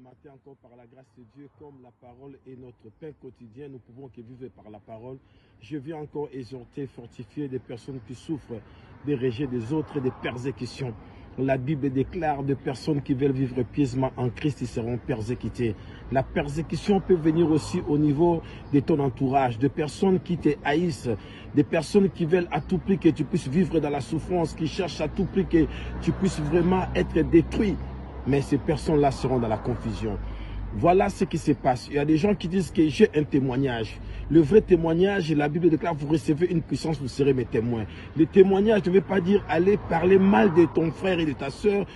matin encore par la grâce de Dieu, comme la parole est notre pain quotidien, nous pouvons que vivre par la parole. Je viens encore exhorter, fortifier des personnes qui souffrent des rejets des autres et des persécutions. La Bible déclare de personnes qui veulent vivre pieusement en Christ, ils seront persécutés. La persécution peut venir aussi au niveau de ton entourage, de personnes qui te haïssent, des personnes qui veulent à tout prix que tu puisses vivre dans la souffrance, qui cherchent à tout prix que tu puisses vraiment être détruit. Mais ces personnes-là seront dans la confusion. Voilà ce qui se passe. Il y a des gens qui disent que j'ai un témoignage. Le vrai témoignage, la Bible déclare, vous recevez une puissance, vous serez mes témoins. Le témoignage ne veut pas dire aller parler mal de ton frère et de ta soeur,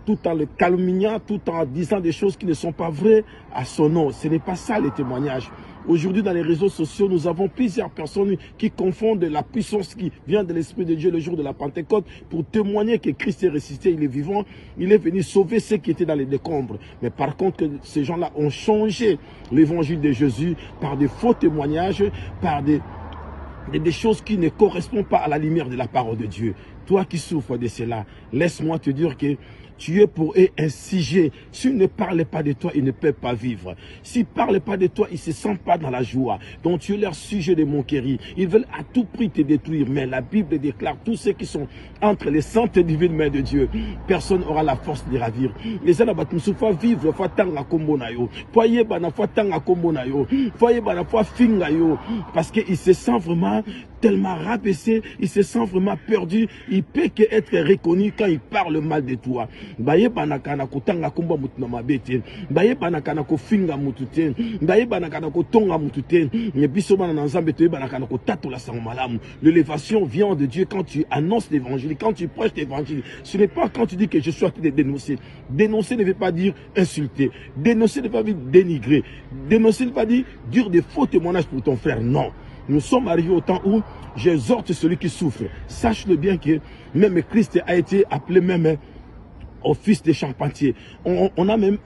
tout en le calomniant, tout en disant des choses qui ne sont pas vraies à son nom. Ce n'est pas ça le témoignage. Aujourd'hui, dans les réseaux sociaux, nous avons plusieurs personnes qui confondent la puissance qui vient de l'Esprit de Dieu le jour de la Pentecôte pour témoigner que Christ est ressuscité, il est vivant, il est venu sauver ceux qui étaient dans les décombres. Mais par contre, ces gens-là ont changé l'évangile de Jésus par des faux témoignages, par des choses qui ne correspondent pas à la lumière de la parole de Dieu. Toi qui souffres de cela, laisse-moi te dire que tu es pour eux un sujet. S'ils ne parlent pas de toi, ils ne peuvent pas vivre. S'ils ne parlent pas de toi, ils ne se sentent pas dans la joie. Donc tu es leur sujet de moquerie. Ils veulent à tout prix te détruire. Mais la Bible déclare tous ceux qui sont entre les saintes et divines mains de Dieu, personne n'aura la force de les ravir. Les gens ne vivre, faut tanga kombo na yo. Foyer bana faut tanga kombo na yo. Foyer bana faut finga yo. Parce qu'ils se sentent vraiment tellement rabaissé, il se sent vraiment perdu, il peut qu'être reconnu quand il parle mal de toi. Baye banakana kotanga komba mutuna mabete, baye banakana ko finga mutute, baye banakana ko tonga mutute, mais biso bana nzambe te banakana ko tatola sango malamu. L'élévation vient de Dieu quand tu annonces l'évangile, quand tu prêches l'évangile. Ce n'est pas quand tu dis que je suis en train de dénoncer. Dénoncer ne veut pas dire insulter. Dénoncer ne veut pas dire dénigrer. Dénoncer ne veut pas dire des faux témoignages pour ton frère. Non. Nous sommes arrivés au temps où j'exhorte celui qui souffre. Sache-le bien que même Christ a été appelé même au fils des charpentiers. On a même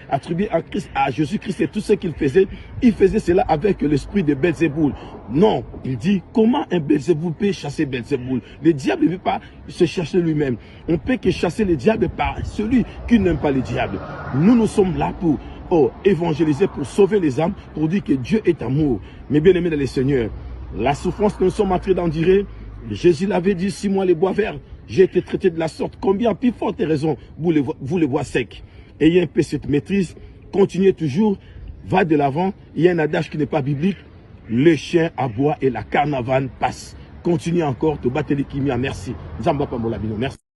attribué à Jésus-Christ et tout ce qu'il faisait. Il faisait cela avec l'esprit de Belzéboul. Non, il dit, comment un Belzéboul peut chasser Belzéboul? Le diable ne veut pas se chercher lui-même. On peut que chasser le diable par celui qui n'aime pas le diable. Nous sommes là pour évangéliser, pour sauver les âmes, pour dire que Dieu est amour. Mais bien aimé dans le Seigneur, la souffrance que nous sommes en train d'endurer, Jésus l'avait dit, 6 mois les bois verts, j'ai été traité de la sorte. Combien plus forte raison vous les bois secs? Ayez un peu cette maîtrise, continuez toujours, va de l'avant. Il y a un adage qui n'est pas biblique, le chien aboie et la carnavale passe. Continue encore, te battre les kimia, merci. Zamba Pambolabino, merci.